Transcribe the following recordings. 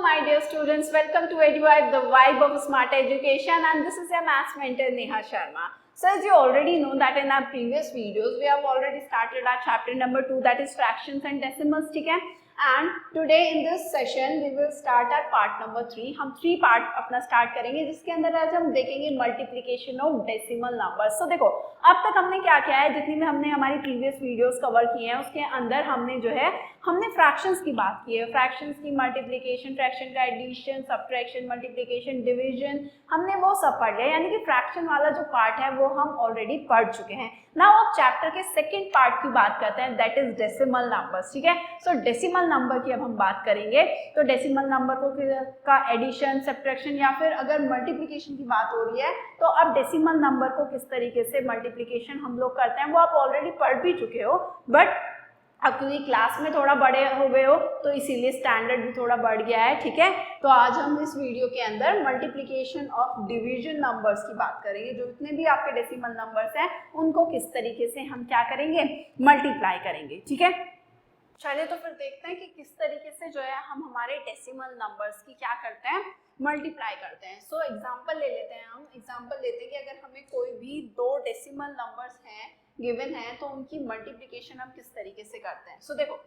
my dear students, welcome to EduVibe, the vibe of smart education, and this is your maths mentor Neha Sharma. So as you already know that in our previous videos, we have already started our chapter number 2, that is fractions and decimals, ठीक है? And today in this session we will start our part number 3. हम 3 part अपना start करेंगे जिसके अंदर आज हम देखेंगे मल्टीप्लिकेशन ऑफ डेसिमल नंबर्स. तो देखो अब तक हमने क्या किया है, जितनी भी हमने हमारी प्रीवियस वीडियोस कवर किए हैं उसके अंदर हमने जो है हमने फ्रैक्शंस की बात की है, फ्रैक्शंस की मल्टीप्लिकेशन, फ्रैक्शन का एडिशन, सब्ट्रैक्शन, मल्टीप्लिकेशन, डिवीजन, हमने वो सब पढ़ लिया. यानी कि फ्रैक्शन वाला जो पार्ट है वो हम ऑलरेडी पढ़ चुके हैं. नाउ अब चैप्टर के सेकंड पार्ट की बात करते हैं, दैट इज डेसिमल नंबर्स. ठीक है, सो डेसिमल नंबर की अब हम बात करेंगे. तो डेसिमल नंबर को का एडिशन, सब्ट्रैक्शन या फिर अगर मल्टीप्लिकेशन की बात हो रही है तो अब डेसिमल नंबर को किस तरीके से मल्टीप्लिकेशन हम लोग करते हैं वो आप ऑलरेडी पढ़ भी चुके हो, बट अब क्योंकि क्लास में थोड़ा बड़े हो गए हो तो इसीलिए स्टैंडर्ड भी थोड़ा बढ़ गया है. ठीक है, तो आज हम इस वीडियो के अंदर मल्टीप्लिकेशन ऑफ डिवीजन नंबर्स की बात करेंगे. जो जितने भी आपके डेसिमल नंबर्स हैं उनको किस तरीके से हम क्या करेंगे, मल्टीप्लाई करेंगे. ठीक है, चलिए तो फिर देखते हैं कि किस तरीके से जो है हम हमारे डेसिमल नंबर्स की क्या करते हैं, मल्टीप्लाई करते हैं. सो एग्जांपल ले लेते हैं. हम एग्जांपल लेते हैं कि अगर हमें कोई भी 2 डेसिमल नंबर्स हैं गिवन है तो उनकी मल्टीप्लिकेशन हम किस तरीके से करते हैं. सो देखो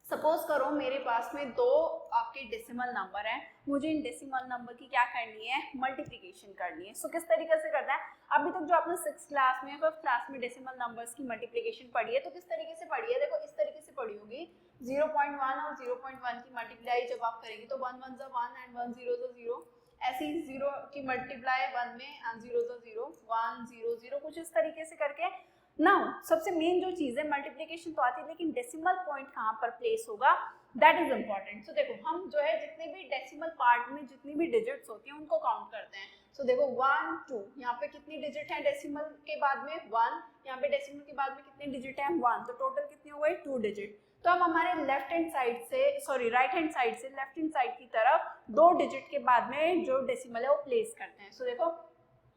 सपोज करो मेरे पास में 2 आपके डेसिमल नंबर हैं, मुझे इन डेसिमल नंबर की क्या करनी है, मल्टीप्लिकेशन करनी है. सो किस तरीके से करना है, अभी तक जो आपने 6th क्लास में 5th क्लास में डेसिमल नंबर्स की मल्टीप्लिकेशन पढ़ी है तो किस तरीके से पढ़ी है, देखो इस तरीके से पढ़ी होगी. 0.1 और 0.1 की मल्टीप्लाई जब आप करेंगे तो 1 1 1 एंड 1 0 0, ऐसी 0 की मल्टीप्लाई 1 में एंड 0 0 1 0 0, कुछ इस तरीके से करके. नाउ सबसे मेन जो चीज है मल्टीप्लिकेशन तो आती है लेकिन डेसिमल पॉइंट कहाँ पर प्लेस होगा, दैट इज इम्पॉर्टेंट. सो देखो हम जो है जितने भी डेसिमल पार्ट में जितनी भी डिजिट्स होती हैं उनको काउंट करते हैं. सो देखो 1 2, यहाँ पे कितनी डिजिट है डेसिमल के बाद में 1, यहाँ पे डेसिमल के बाद में कितनी डिजिट है 1, तो टोटल कितनी हो गई 2 डिजिट. तो हम हमारे लेफ्ट हैंड साइड से राइट हैंड साइड से लेफ्ट हैंड साइड की तरफ 2 डिजिट के बाद में जो डेसिमल है वो प्लेस करते हैं. सो देखो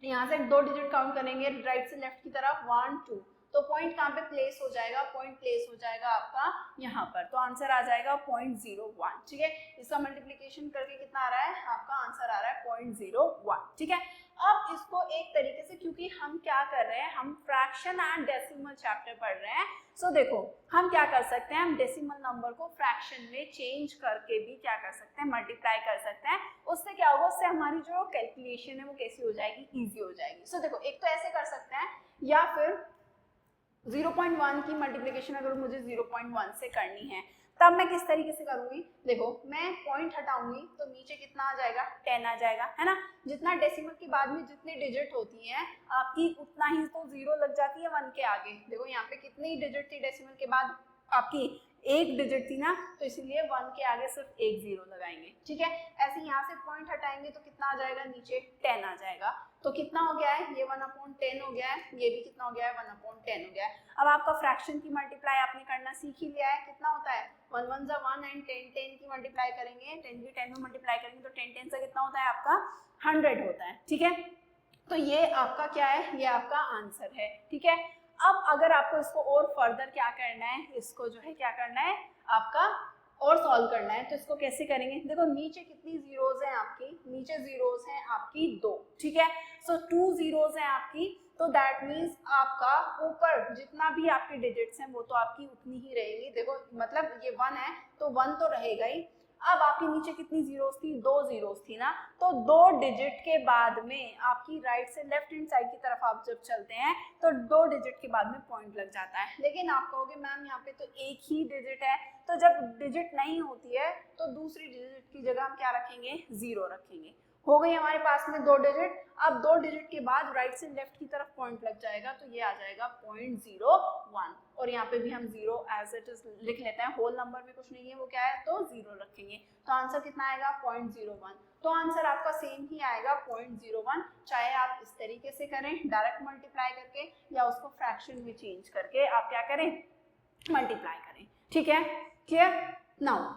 यहाँ से 2 डिजिट काउंट करेंगे राइट से लेफ्ट की तरफ 1 2, तो पॉइंट कहाँ पे प्लेस हो जाएगा, पॉइंट प्लेस हो जाएगा आपका यहाँ पर. तो आंसर आ जाएगा 0.01. ठीक है, इसका मल्टीप्लिकेशन करके कितना आ रहा है, आपका आंसर आ रहा है 0.01. ठीक है, अब इसको एक तरीके से, क्योंकि हम क्या कर रहे हैं, हम फ्रैक्शन एंड डेसिमल चैप्टर पढ़ रहे हैं. सो देखो हम क्या कर सकते हैं, हम डेसिमल नंबर को फ्रैक्शन में चेंज करके भी क्या कर सकते हैं, मल्टीप्लाई कर सकते हैं. उससे क्या होगा, उससे हमारी जो कैलकुलेशन है वो कैसी हो जाएगी, ईजी हो जाएगी. सो देखो एक तो ऐसे कर सकते हैं, या फिर 0.1 की मल्टीप्लिकेशन अगर मुझे 0.1 से करनी है तब मैं किस तरीके से करूंगी, देखो मैं पॉइंट हटाऊंगी तो नीचे कितना आ जाएगा, 10 आ जाएगा, है ना. जितना डेसिमल के बाद में जितनी डिजिट होती है आपकी उतना ही तो 0 लग जाती है 1 के आगे. देखो यहाँ पे कितनी डिजिट थी डेसिमल के बाद, आपकी 1 डिजिट थी ना, तो इसीलिए 1 के आगे सिर्फ 1 0 लगाएंगे. ठीक है, ऐसे यहाँ से पॉइंट हटाएंगे तो कितना आ जाएगा, नीचे 10 आ जाएगा. तो कितना हो गया है, ये 1/10 हो गया है, ये भी कितना हो गया है, 1/10 हो गया है. अब आपका फ्रैक्शन की मल्टीप्लाई आपने करना सीख ही लिया है. कितना होता है 1 1 1 एंड 10 10 की मल्टीप्लाई करेंगे, 10 की 10 में मल्टीप्लाई करेंगे तो 10 10 से कितना होता है आपका 100 होता है. ठीक है, तो ये आपका क्या है, ये आपका आंसर है. ठीक है, अब अगर आपको इसको और फर्दर क्या करना है, इसको जो है क्या करना है आपका और सॉल्व करना है, तो इसको कैसे करेंगे, देखो नीचे कितनी जीरोज हैं आपकी, नीचे जीरोज हैं आपकी 2. ठीक है, सो 2 जीरोज हैं आपकी, तो दैट मीन्स आपका ऊपर जितना भी आपके डिजिट्स हैं वो तो आपकी उतनी ही रहेंगी. देखो मतलब ये 1 है तो 1 तो रहेगा ही. अब आपके नीचे कितनी जीरोस थी, 2 जीरोस थी ना, तो 2 डिजिट के बाद में आपकी राइट से लेफ्ट हैंड साइड की तरफ आप जब चलते हैं तो 2 डिजिट के बाद में पॉइंट लग जाता है. लेकिन आप कहोगे मैम यहाँ पे तो एक ही डिजिट है, तो जब डिजिट नहीं होती है तो दूसरी डिजिट की जगह हम क्या रखेंगे, 0 रखेंगे. हो गई हमारे पास में 2 डिजिट. अब 2 डिजिट के बाद राइट से लेफ्ट की तरफ पॉइंट लग जाएगा तो ये आ जाएगा 0.01, और यहाँ पे भी हम 0 एज इट इज लिख लेते हैं. होल नंबर में कुछ नहीं है, वो क्या है तो 0 रखेंगे. तो आंसर कितना आएगा 0.01. तो आंसर आपका सेम ही आएगा 0.01, चाहे आप इस तरीके से करें डायरेक्ट मल्टीप्लाई करके या उसको फ्रैक्शन में चेंज करके आप क्या करें, मल्टीप्लाई करें. ठीक है, क्लियर. नाउ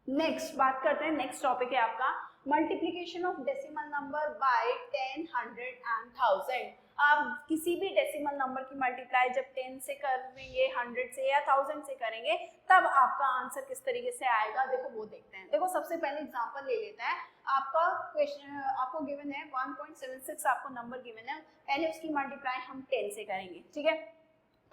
नेक्स्ट बात करते हैं, नेक्स्ट टॉपिक है आपका multiplication of decimal number by 10, 100 and 1000। आप किसी भी डेसिमल नंबर की मल्टीप्लाई जब 10 से करेंगे, 100 से या 1000 से करेंगे, तब आपका आंसर किस तरीके से आएगा देखो वो देखते हैं। देखो सबसे पहले एग्जांपल ले लेते हैं। आपका क्वेश्चन आपको गिवन है 1.76 आपको नंबर गिवन है, पहले उसकी मल्टीप्लाई हम 10 से करेंगे, ठीक है।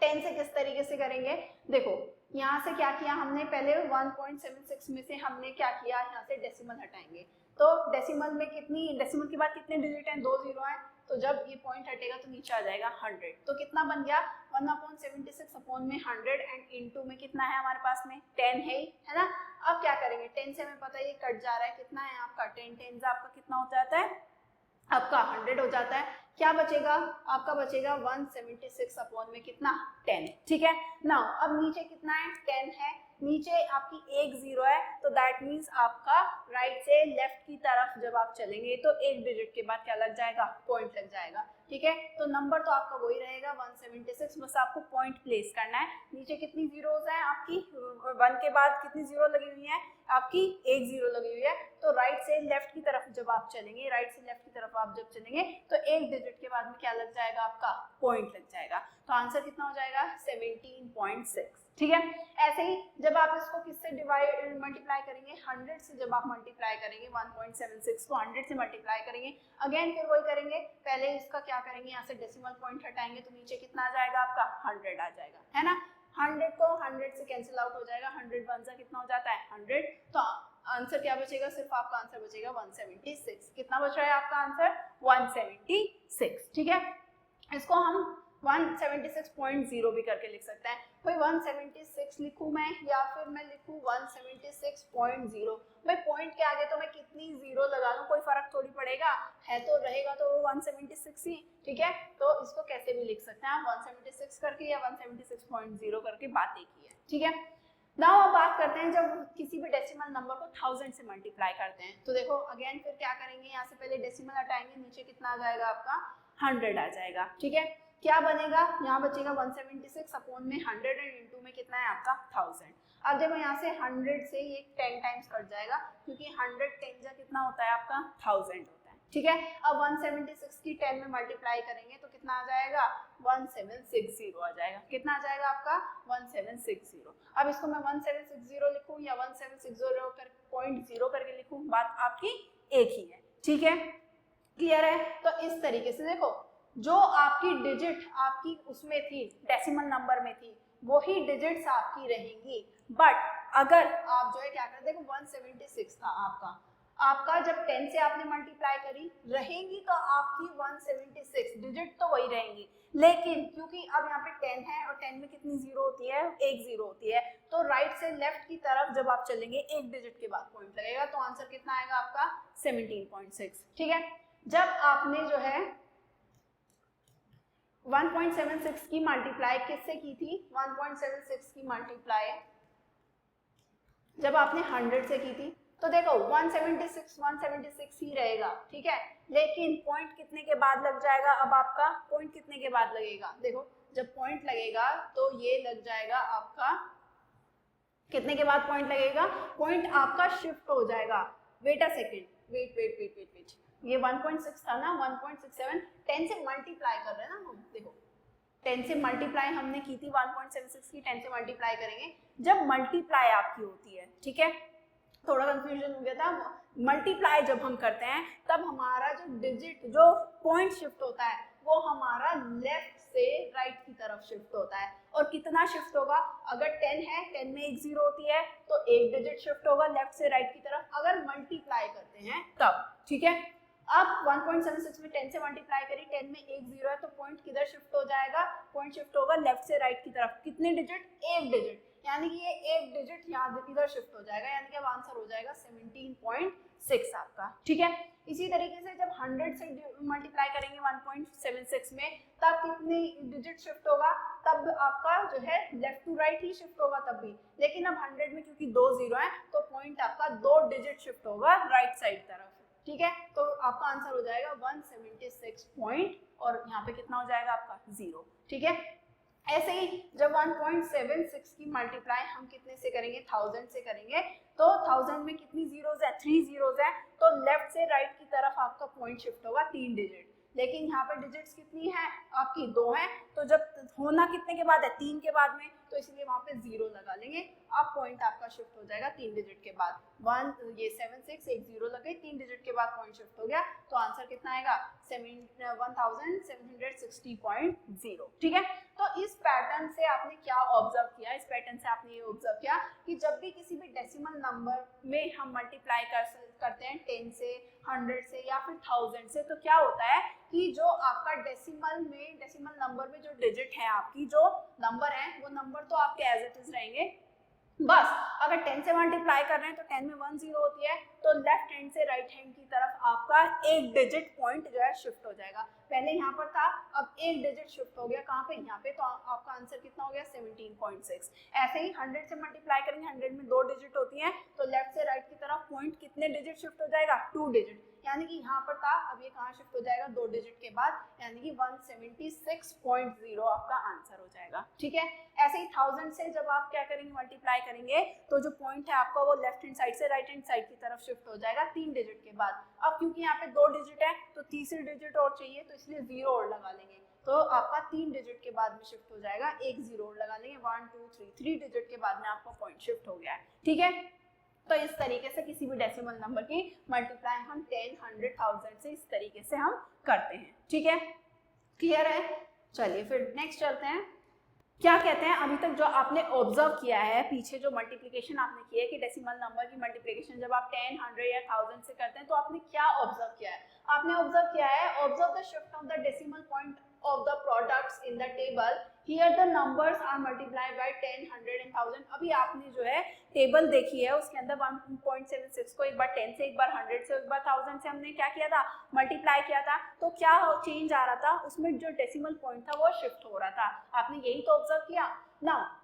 10 से किस तरीके से करेंगे, देखो यहाँ से क्या किया हमने, पहले 1.76 में से हमने क्या किया, यहाँ से डेसिमल हटाएंगे, तो डेसिमल में कितनी, डेसिमल के बाद कितने डिजिट हैं, 2 जीरो हैं, तो जब ये पॉइंट हटेगा तो नीचे आ जाएगा 100, तो कितना बन गया 1/76 अपॉन में 100 एंड इनटू में कितना है हमारे पास में 10 है ना। अब क्या करेंगे, 10 से हमें पता है ये कट जा रहा है, कितना है आपका 10 आपका कितना हो जाता है, आपका 100 हो जाता है, क्या बचेगा आपका, बचेगा 176 अपॉन में कितना 10, ठीक है ना। अब नीचे कितना है 10 है, नीचे आपकी एक जीरो है, तो दैट मीन्स आपका राइट से लेफ्ट की तरफ जब आप चलेंगे तो एक डिजिट के बाद क्या लग जाएगा, पॉइंट लग जाएगा, ठीक है। तो नंबर तो आपका वही रहेगा 176, बस आपको पॉइंट प्लेस करना है। नीचे कितनी जीरोज हैं आपकी, 1 के बाद कितनी जीरो लगी हुई है आपकी, एक जीरो लगी हुई है, तो राइट से लेफ्ट की तरफ जब आप चलेंगे, राइट से लेफ्ट की तरफ आप जब चलेंगे तो एक डिजिट के बाद में क्या लग जाएगा आपका, पॉइंट लग जाएगा, तो आंसर कितना हो जाएगा 17.6, ठीक है। ऐसे ही जब आप इसको किससे डिवाइड मल्टीप्लाई करेंगे, 100 से जब आप मल्टीप्लाई करेंगे 1.76 को 100 से मल्टीप्लाई करेंगे, अगेन फिर वही करेंगे, पहले इसका क्या करेंगे, यहाँ से डेसिमल पॉइंट हटाएंगे तो नीचे कितना आ जाएगा आपका 100 आ जाएगा, है ना। 100 को 100 से कैंसिल आउट हो जाएगा, 100 वन सा कितना हो जाता है 100, तो आंसर क्या बचेगा, सिर्फ आपका आंसर बचेगा 176। कितना बच रहा है आपका आंसर 176, ठीक है। इसको हम 176.0 भी करके लिख सकते हैं, भाई 176 लिखूं मैं या फिर मैं लिखूं 176.0, भाई पॉइंट के आगे तो मैं कितनी जीरो लगा लूं कोई फर्क थोड़ी पड़ेगा, है तो रहेगा तो 176 ही, ठीक है। तो इसको कैसे भी लिख सकते हैं आप 176 करके या 176.0 करके, बात एक ही है, ठीक है। नाउ अब बात करते हैं जब किसी भी डेसिमल नंबर को 1000 से मल्टीप्लाई करते हैं, तो देखो अगेन फिर क्या करेंगे, यहाँ से पहले डेसिमल हटाएंगे, नीचे कितना आ जाएगा आपका 100 आ जाएगा, ठीक है। क्या बनेगा, यहाँ बचेगा 176 अपॉन में 100 एंड इनटू में कितना है आपका 1000। अब जब यहाँ से 100 से ये 10 टाइम्स कट जाएगा, क्योंकि 100 10 जा कितना होता है आपका 1000 होता है, ठीक है। अब 176 की 10 में मल्टीप्लाई करेंगे तो कितना आ जाएगा 1760 आ जाएगा, कितना आ जाएगा आपका 1760। अब इसको मैं 1760 लिखूं या 1760 कर 0.0 करके लिखूं, बात आपकी एक ही है, ठीक है, क्लियर है। तो इस तरीके से देखो जो आपकी डिजिट आपकी उसमें थी डेसिमल नंबर में थी वही डिजिट्स आपकी रहेंगी, बट अगर आप जो है क्या करते, देखो 176 था आपका जब 10 से आपने मल्टीप्लाई करी रहेंगी तो आपकी 176 डिजिट तो वही रहेंगी, लेकिन क्योंकि अब यहाँ पे 10 है और 10 में कितनी जीरो होती है, एक जीरो होती है, तो राइट से लेफ्ट की तरफ जब आप चलेंगे एक डिजिट के बाद पॉइंट लगेगा, तो आंसर कितना आएगा आपका 17.6, ठीक है। जब आपने जो है 1.76 की मल्टीप्लाई किससे की थी, 1.76 की मल्टीप्लाई जब आपने 100 से की थी, तो देखो 176 ही रहेगा, ठीक है, लेकिन पॉइंट कितने के बाद लग जाएगा, अब आपका पॉइंट कितने के बाद लगेगा, देखो जब पॉइंट लगेगा तो ये लग जाएगा आपका, कितने के बाद पॉइंट लगेगा, पॉइंट आपका शिफ्ट हो जाएगा, वेट अ सेकेंड, वेट, ये 1.6 था ना, 1.67 10 से मल्टीप्लाई कर रहे हैं ना हम, देखो 10 से मल्टीप्लाई हमने की थी 1.76 की 10 से मल्टीप्लाई करेंगे, जब मल्टीप्लाई आपकी होती है, ठीक है, थोड़ा कंफ्यूजन हो गया था, मल्टीप्लाई जब हम करते हैं तब हमारा जो डिजिट जो पॉइंट शिफ्ट होता है वो हमारा लेफ्ट से राइट की तरफ शिफ्ट होता है, और कितना शिफ्ट होगा, अगर 10 है 10 में एक जीरो होती है तो एक डिजिट शिफ्ट होगा लेफ्ट से राइट की तरफ, अगर मल्टीप्लाई करते हैं तब, ठीक है। अब 1.76 में 10 से मल्टीप्लाई करी, 10 में एक जीरो है तो पॉइंट किधर शिफ्ट हो जाएगा, पॉइंट शिफ्ट होगा लेफ्ट से राइट की तरफ, कितने डिजिट, एक डिजिट, यानी कि ये एक डिजिट यहाँ इधर शिफ्ट हो जाएगा, यानी कि अब आंसर हो जाएगा 17.6 आपका, ठीक है। इसी तरीके से जब 100 से मल्टीप्लाई करेंगे 1.76 में तब कितनी डिजिट शिफ्ट होगा, तब आपका जो है लेफ्ट टू राइट ही शिफ्ट होगा तब भी, लेकिन अब 100 में क्योंकि दो जीरो है तो पॉइंट आपका दो डिजिट शिफ्ट होगा राइट साइड तरफ, ठीक है। तो आपका आंसर हो जाएगा 176 पॉइंट और यहाँ पे कितना हो जाएगा आपका 0, ठीक है। ऐसे ही जब 1.76 की मल्टीप्लाई हम कितने से करेंगे, 1000 से करेंगे, तो 1000 में कितनी जीरोज है, 3 जीरोज है, तो तो लेफ्ट से राइट की तरफ आपका पॉइंट शिफ्ट होगा 3 डिजिट, लेकिन यहाँ पे डिजिट्स कितनी है आपकी 2 है, तो जब होना कितने के बाद है 3 के बाद में, तो इसलिए वहाँ पे 0 लगा लेंगे। अब पॉइंट आपका शिफ्ट हो जाएगा 3 डिजिट के बाद, 1 ये 7 6 एक 0 लगे, 3 डिजिट के बाद पॉइंट शिफ्ट हो गया, तो आंसर कितना आएगा 1760.0। ठीक है, तो इस पैटर्न से आपने क्या ऑब्जर्व किया, इस पैटर्न से आपने ये ऑब्जर्व किया कि जब भी किसी भी डेसिमल नंबर में हम मल्टीप्लाई करते हैं 10 से, 100 से या फिर 1000 से, तो क्या होता है कि जो आपका डेसिमल नंबर में जो डिजिट है, आपकी जो नंबर है वो नंबर तो आपके एज इट इज रहेंगे, बस अगर 10 से मल्टीप्लाई कर रहे हैं तो 10 में 1 0 होती है, तो लेफ्ट हैंड से राइट हैंड की तरफ आपका एक डिजिट पॉइंट जो है शिफ्ट हो जाएगा। पहले यहाँ पर था, अब एक डिजिट शिफ्ट हो गया कहाँ पे, यहाँ पे, तो आपका आंसर कितना हो गया 17.6। ऐसे ही 100 से मल्टीप्लाई करेंगे, 100 में 2 डिजिट होती हैं, तो लेफ्ट से राइट की तरफ पॉइंट कितने डिजिट शिफ्ट हो जाएगा 2 डिजिट, यानी कि यहाँ पर था, अब ये कहाँ शिफ्ट हो जाएगा 2 डिजिट के बाद, यानी कि 176.0 आपका आंसर हो जाएगा। ठीक है, ऐसे ही 1000 से जब आप क्या करेंगे मल्टीप्लाई करेंगे, तो जो पॉइंट है आपका वो लेफ्ट हैंड साइड से राइट हैंड साइड की तरफ शिफ्ट हो जाएगा 3 डिजिट के बाद। अब क्योंकि यहाँ पे 2 डिजिट है तो तीसरी डिजिट और चाहिए, तो इसलिए 0 और लगा लेंगे, तो आपका 3 डिजिट के बाद में शिफ्ट हो जाएगा, एक 0 और लगा लेंगे, 1 2 3 डिजिट के बाद में आपका पॉइंट शिफ्ट हो गया है। ठीक है, तो इस तरीके से किसी भी डेसिमल नंबर की मल्टीप्लाई हम 10, 100, 1000 से इस तरीके से हम करते हैं। ठीक है, क्लियर है? चलिए फिर नेक्स्ट चलते हैं। क्या कहते हैं, अभी तक जो आपने ऑब्जर्व किया है, पीछे जो मल्टीप्लिकेशन आपने की है कि डेसिमल नंबर की मल्टीप्लिकेशन जब आप 10, 100 या 1000 से करते हैं, तो आपने क्या ऑब्जर्व किया है? आपने ऑब्जर्व किया है, observe the shift of the decimal point of the products in the table, here the numbers are multiplied by 10, 100 and 1000। अभी आपने जो है टेबल देखी है, उसके अंदर 1.76 को एक बार 10 से, एक बार 100 से, एक बार 1000 से हमने क्या किया था मल्टीप्लाई किया था, तो क्या चेंज आ रहा था उसमें, जो डेसिमल पॉइंट था वो शिफ्ट हो रहा था। आपने यही तो ऑब्जर्व किया ना।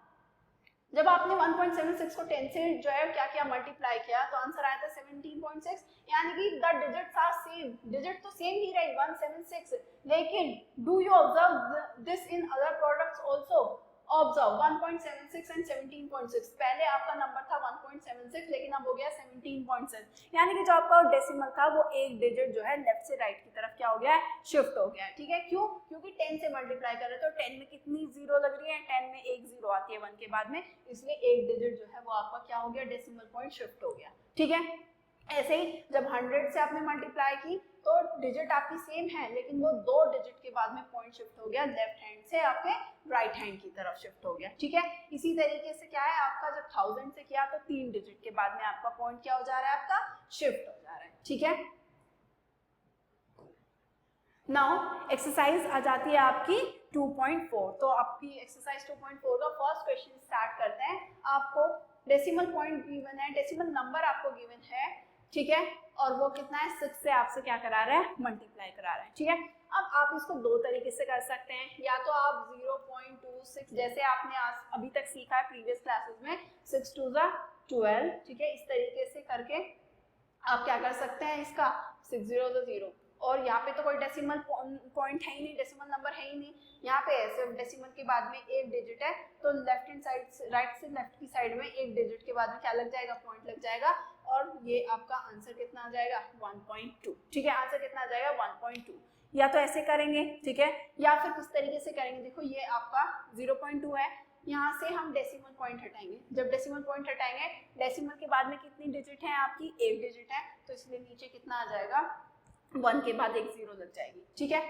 जब आपने 1.76 को 10 से जो है क्या किया मल्टीप्लाई किया, तो आंसर आया था 17.6, यानी कि the digits are same, digit तो सेम ही रही 176, लेकिन do you observe this in other products also? Observe 1.76 and 17.6, पहले आपका नंबर था 1.76 लेकिन अब हो गया 17.6, यानी कि जो आपका डेसिमल था वो एक डिजिट जो है लेफ्ट से राइट की तरफ क्या हो गया है शिफ्ट हो गया है। ठीक है, क्यों? क्योंकि 10 से मल्टीप्लाई कर रहे तो 10 में कितनी 0 लग रही है, 10 में एक 0 आती है 1 के बाद में, इसलिए एक डिजिट जो है वो आपका क्या हो गया डेसिमल पॉइंट शिफ्ट हो गया। ठीक है, ऐसे ही जब 100 से आपने मल्टीप्लाई की तो डिजिट आपकी सेम है, लेकिन वो 2 डिजिट के बाद में पॉइंट शिफ्ट हो गया, लेफ्ट हैंड से आपके राइट हैंड की तरफ शिफ्ट हो गया। ठीक है, इसी तरीके से क्या है आपका, जब 1000 से किया तो 3 डिजिट के बाद में आपका पॉइंट क्या हो जा रहा है, आपका शिफ्ट हो जा रहा है। ठीक है, नाउ एक्सरसाइज आ जाती है आपकी 2.4। तो आपकी एक्सरसाइज 2.4 का फर्स्ट क्वेश्चन स्टार्ट करते हैं। आपको डेसिमल पॉइंट गिवन है, डेसिमल नंबर आपको गिवन है, ठीक है, और वो कितना है 6 से आपसे क्या करा रहा है मल्टीप्लाई करा रहा है। ठीक है, अब आप इसको दो तरीके से कर सकते हैं, या तो आप 0.26 जैसे आपने आज अभी तक सीखा है प्रीवियस क्लासेस में 6 2 12, ठीक है, इस तरीके से करके आप क्या कर सकते हैं, इसका 6 0 0, और यहाँ पे तो कोई डेसिमल पॉइंट है ही नहीं, डेसिमल नंबर है ही नहीं, यहाँ पे ऐसे डेसिमल के बाद में एक डिजिट है, तो लेफ्ट हैंड साइड से राइट से लेफ्ट की साइड में एक डिजिट के बाद में क्या लग जाएगा पॉइंट लग जाएगा, और ये आपका आंसर कितना आ जाएगा 1.2। ठीक है, आंसर कितना आ जाएगा 1.2। या तो ऐसे करेंगे, ठीक है, या फिर किस तरीके से करेंगे, देखो ये आपका 0.2 है, यहाँ से हम डेसिमल पॉइंट हटाएंगे, जब डेसिमल पॉइंट हटाएंगे डेसिमल के बाद में कितनी डिजिट है आपकी, एक डिजिट है, तो इसलिए नीचे कितना आ जाएगा 1 के बाद एक 0 लग जाएगी। ठीक है,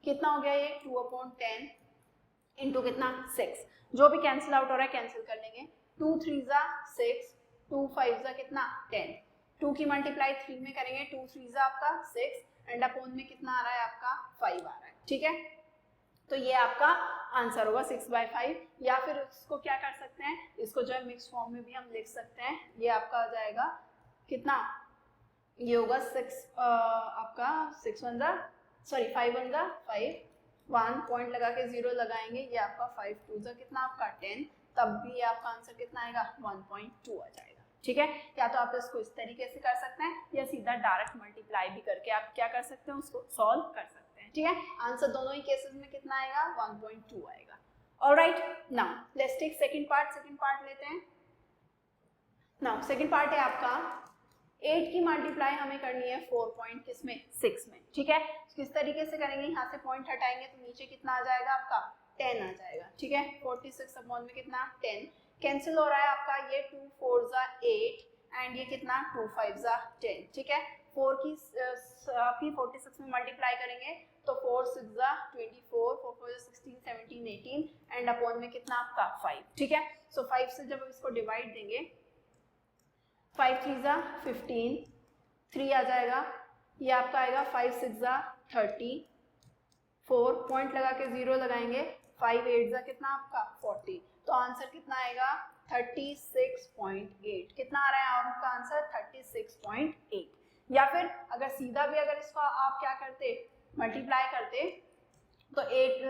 कितना हो गया ये 2/10 इंटू कितना 6, जो भी कैंसिल आउट हो रहा है कैंसिल कर लेंगे, 2 3 6, 2 5 कितना 10, 2 की मल्टीप्लाई 3 में करेंगे, 2 3 आपका 6 एंड अपोन में कितना आ रहा है आपका 5 आ रहा है। ठीक है, तो ये आपका आंसर होगा 6/5, या फिर इसको क्या कर सकते हैं, इसको जो है मिक्स फॉर्म में भी हम लिख सकते हैं, ये आपका आ जाएगा कितना, ये होगा 6 आपका 5 1 5, 1 पॉइंट लगा के 0 लगाएंगे, ये आपका 5 2 कितना आपका 10, तब भी आपका आंसर कितना आएगा 1.2 आ जाएगा। ठीक है, या तो आप इसको इस तरीके से कर सकते हैं, या सीधा डायरेक्ट मल्टीप्लाई भी करके आप क्या कर सकते हैं, उसको सॉल्व कर सकते हैं। ठीक है, आंसर दोनों ही केसेस में कितना आएगा 1.2 आएगा। Alright, now let's take second part लेते हैं। नाउ सेकंड पार्ट है आपका 8 की मल्टीप्लाई हमें करनी है 4 पॉइंट किसमें 6 में, ठीक है। किस तरीके से करेंगे, यहाँ से पॉइंट हटाएंगे तो नीचे कितना आ जाएगा आपका 10 आ जाएगा, ठीक है। 46 अपॉन में कितना 10 कैंसिल हो रहा है आपका, ये 2 4 जा 8 एंड ये कितना 2 5 जा 10, ठीक है। 4 की 46 में मल्टीप्लाई करेंगे तो 4 6 जा 24, 4 4 जा 16 17 18 एंड अपॉन में कितना आपका 5, ठीक है। सो 5 से जब इसको डिवाइड देंगे 5 3 जा 15, 3 आ जाएगा, ये आपका आएगा 5 6 जा 30, 4 पॉइंट लगा के 0 लगाएंगे, 5 8 जा कितना आपका 40, तो आंसर कितना आएगा 36.8। कितना आ रहा है आपका आंसर 36.8। या फिर अगर सीधा भी अगर इसको आप क्या करते मल्टीप्लाई करते तो 8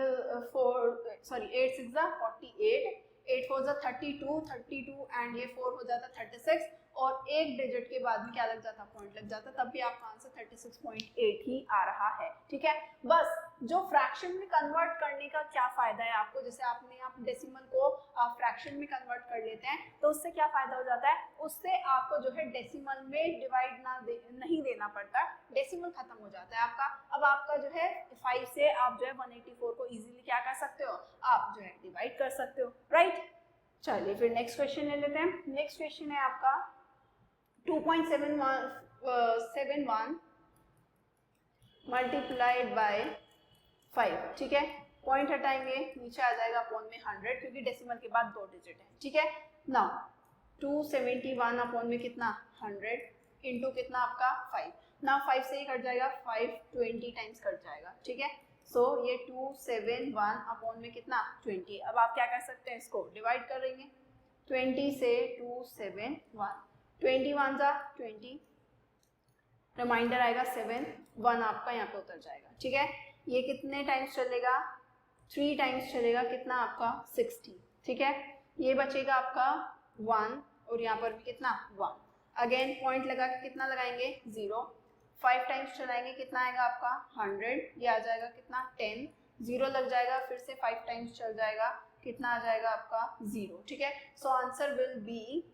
6 जा 48, 8 4 जा 32 एंड ये 4 हो जाता 36 और एक डिजिट के बाद में क्या लग जाता पॉइंट लग जाता, तब भी आपका आंसर 36.8 ही आ रहा है, ठीक है। बस जो फ्रैक्शन में कन्वर्ट करने का क्या फायदा है आपको, जैसे आपने आप डेसिमल को फ्रैक्शन में कन्वर्ट कर लेते हैं तो उससे क्या फायदा हो जाता है, उससे आपको जो है डेसिमल में डिवाइड नहीं देना पड़ता, डेसिमल खत्म हो जाता है आपका। अब आपका जो है 5 से आप जो है 184 को इजीली क्या कर सकते हो, आप जो है डिवाइड कर सकते हो, राइट। चलिए फिर नेक्स्ट क्वेश्चन ले लेते हैं। नेक्स्ट क्वेश्चन है आपका 2.71 मल्टीप्लाइड बाय 5, ठीक है। पॉइंट हटाएंगे नीचे आ जाएगा अपॉन में 100 क्योंकि डेसिमल के बाद 2 डिजिट है, ठीक है। नाउ 271 अपॉन में कितना 100 इंटू कितना आपका 5, ना 5 से ही कट जाएगा, 5 20 टाइम्स कट जाएगा, ठीक है। सो ये 271 अपॉन में कितना 20। अब आप क्या कर सकते हैं, इसको डिवाइड करेंगे 20 से 271, 21 जा 20, रिमाइंडर आएगा 7, 1 आपका यहाँ पे उतर जाएगा, ठीक है। ये कितने टाइम्स चलेगा 3 टाइम्स चलेगा, कितना आपका 60, ठीक है। ये बचेगा आपका 1 और यहाँ पर भी कितना 1, अगेन पॉइंट लगा के कितना लगाएंगे 0, 5 टाइम्स चलाएंगे कितना आएगा आपका 100, ये आ जाएगा कितना 10, 0 लग जाएगा, फिर से 5 टाइम्स चल जाएगा, कितना आ जाएगा आपका 0, ठीक है। सो आंसर विल बी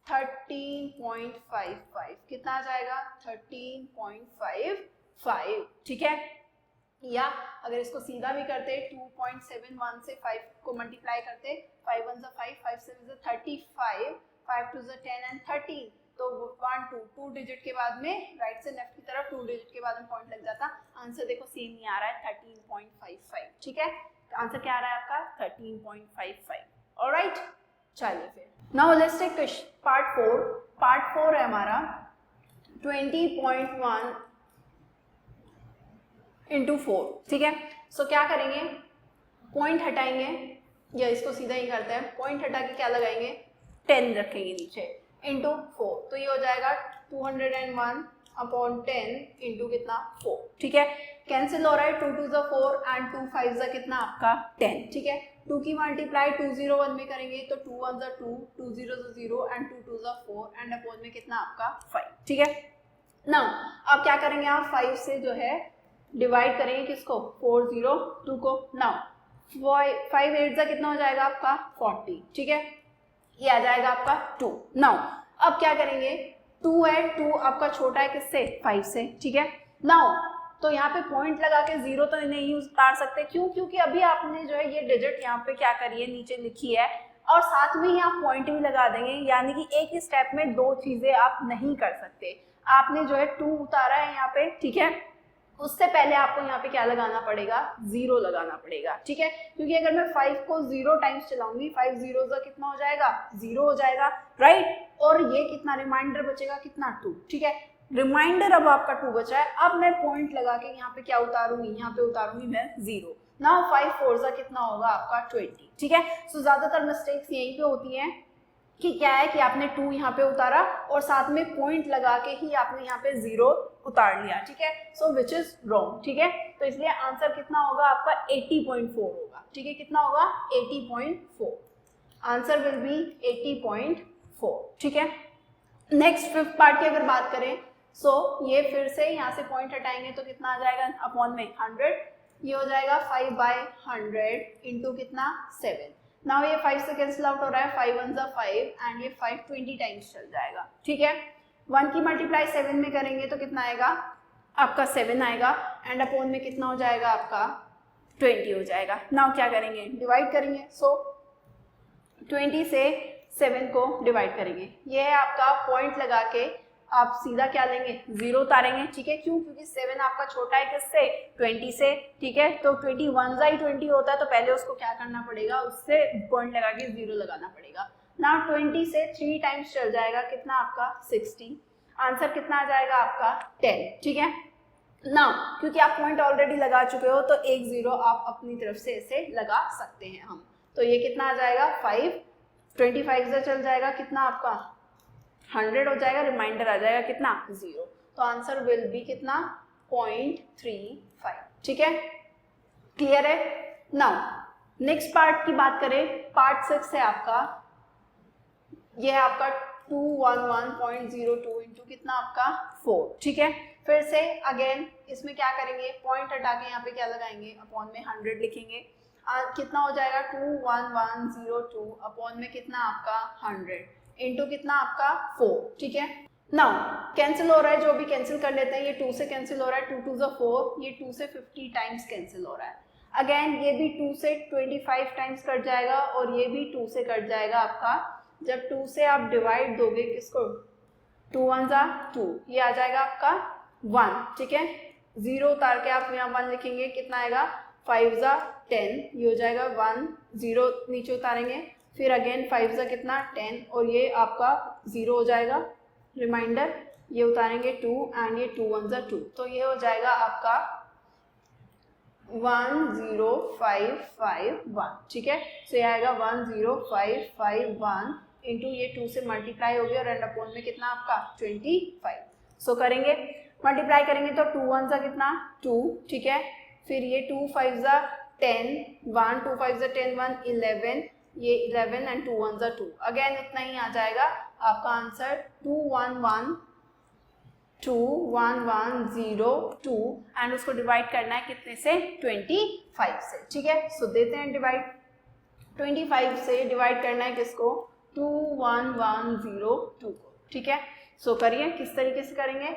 13.55, कितना आ जाएगा 13.55, ठीक है। या अगर इसको सीधा भी करते 2.71 से 5 को मल्टीप्लाई करते, 5 1 5, 5 7 35, 5 2 10 एंड 13, तो 1 2 डिजिट के बाद में राइट से लेफ्ट की तरफ 2 डिजिट के बाद में पॉइंट लग जाता, आंसर देखो सेम ही आ रहा है 13.55, ठीक है। आंसर क्या आ रहा है आपका 13.55, ऑलराइट। चलिए फिर now let's take part 4। Part 4 है हमारा 20.1 इंटू 4, ठीक है। सो क्या करेंगे, पॉइंट हटाएंगे या इसको सीधा ही करते हैं, पॉइंट हटा के क्या लगाएंगे 10 रखेंगे नीचे इंटू 4, तो ये हो जाएगा 201 अपॉन 10 इंटू कितना 4, ठीक है। कैंसिल हो रहा है 2 2 जा 4 एंड 2 5 जा कितना आपका 10, ठीक है। 2 की मल्टीप्लाई 201 में करेंगे तो 2 1 जा 2, 2 0 जा 0 एंड 2 2 जा 4 एंड अपॉन में कितना आपका 5, ठीक है। नाउ अब क्या करेंगे आप 5 से जो है डिवाइड करेंगे किसको 402 को। नाउ 5 8 जा कितना हो जाएगा आपका 40, ठीक है, ये आ जाएगा आपका 2। नाउ अब क्या करेंगे 2 है, 2 आपका छोटा है किससे 5 से, ठीक है। नाउ तो यहाँ पे पॉइंट लगा के 0 तो नहीं उतार सकते, क्यों, क्योंकि अभी आपने जो है ये डिजिट यहाँ पे क्या करी है नीचे लिखी है और साथ में ही आप पॉइंट भी लगा देंगे, यानी कि एक ही स्टेप में 2 चीजें आप नहीं कर सकते। आपने जो है 2 उतारा है यहाँ पे, ठीक है, उससे पहले आपको यहाँ पे क्या लगाना पड़ेगा 0 लगाना पड़ेगा, ठीक है। क्योंकि अगर मैं 5 को 0 टाइम्स चलाऊंगी 5 0 का कितना हो जाएगा 0 हो जाएगा, राइट। और ये कितना रिमाइंडर बचेगा कितना 2, ठीक है। रिमाइंडर अब आपका 2 बचा है, अब मैं पॉइंट लगा के यहाँ पे क्या उतारूंगी, यहाँ पे उतारूंगी मैं 0। नाउ 5 4 जा कितना होगा आपका 20, ठीक है। सो ज्यादातर मिस्टेक्स यहीं पे होती हैं कि क्या है कि आपने 2 यहाँ पे उतारा और साथ में पॉइंट लगा के ही आपने यहाँ पे 0 उतार लिया, ठीक है। सो विच इज रॉन्ग, ठीक है। तो इसलिए आंसर कितना होगा आपका 80.4 होगा, ठीक है। कितना होगा 80.4, आंसर विल बी 80.4, ठीक है। नेक्स्ट 5th पार्ट की अगर बात करें ये फिर से यहाँ से पॉइंट हटाएंगे तो कितना आ जाएगा अपॉन में 100, ये हो जाएगा 5/100 इंटू कितना 7। नाउ ये 5 से कैंसिल आउट हो रहा है, 5 1 जा 5 एंड ये 5 20 टाइम्स चल जाएगा, ठीक है। 1 की मल्टीप्लाई 7 में करेंगे तो कितना आएगा आपका 7 आएगा एंड अपॉन में कितना हो जाएगा आपका 20 हो जाएगा। नाउ क्या करेंगे डिवाइड करेंगे। सो 20 से 7 को डिवाइड करेंगे। ये है आपका पॉइंट लगा के आप सीधा क्या लेंगे 0 उतारेंगे। ठीक है, क्यों? क्योंकि 7 आपका छोटा है किससे 20 से। ठीक है, तो 21 ही 20 होता है तो पहले उसको क्या करना पड़ेगा उससे पॉइंट लगा के 0 लगाना पड़ेगा। नाउ 20 से 3 टाइम्स चल जाएगा कितना आपका 60। आंसर कितना आ जाएगा आपका 10। ठीक है, नाउ क्योंकि आप पॉइंट ऑलरेडी लगा चुके हो तो एक 0 आप अपनी तरफ से ऐसे लगा सकते हैं हम। तो ये कितना आ जाएगा 5, 25 से चल जाएगा कितना आपका 100 हो जाएगा, रिमाइंडर आ जाएगा कितना 0। तो आंसर विल बी कितना 0.35। ठीक है, क्लियर है। नाउ नेक्स्ट पार्ट की बात करें, पार्ट 6 है आपका, ये है आपका 211.02 इंटू कितना आपका 4। ठीक है, फिर से अगेन इसमें क्या करेंगे पॉइंट हटा के यहाँ पे क्या लगाएंगे अपॉन में 100 लिखेंगे। कितना हो जाएगा 21102 अपॉन में कितना आपका 100 इंटू कितना आपका 4। ठीक है, नाउ कैंसिल हो रहा है, जो भी कैंसिल कर लेते हैं। ये 2 से कैंसिल हो रहा है, 2 2 ज़ा 4, ये 2 से 50 टाइम्स कैंसिल हो रहा है। अगेन ये भी 2 से 25 टाइम्स कट जाएगा और ये भी 2 से कट जाएगा आपका। जब 2 से आप डिवाइड दोगे किसको 2 1 ज़ा 2, ये आ जाएगा आपका 1। ठीक है, 0 उतार के आप यहाँ 1 लिखेंगे कितना आएगा 5 ज़ा 10, ये हो जाएगा 1, 0 नीचे उतारेंगे, फिर अगेन 5 ज़ा कितना 10 और ये आपका 0 हो जाएगा, रिमाइंडर ये उतारेंगे 2 एंड ये 2 1 ज़ा 2, तो ये हो जाएगा आपका 10551। ठीक है, तो ये आएगा 10551 इंटू ये 2 से मल्टीप्लाई हो गया और एंड अपॉन में कितना आपका 25। सो करेंगे मल्टीप्लाई करेंगे तो 2 1 ज़ा कितना 2। ठीक है, फिर ये 2 5 ज़ा 10, 1 2 5 ज़ा 10 1 11, ये 11 एंड 2 1 ज़ा 2, अगेन इतना ही आ जाएगा आपका आंसर 21102 एंड उसको डिवाइड करना है कितने से 25 से। ठीक है, सो देते हैं डिवाइड, 25 से डिवाइड करना है किसको 21102 को। ठीक है, सो करिए किस तरीके से करेंगे।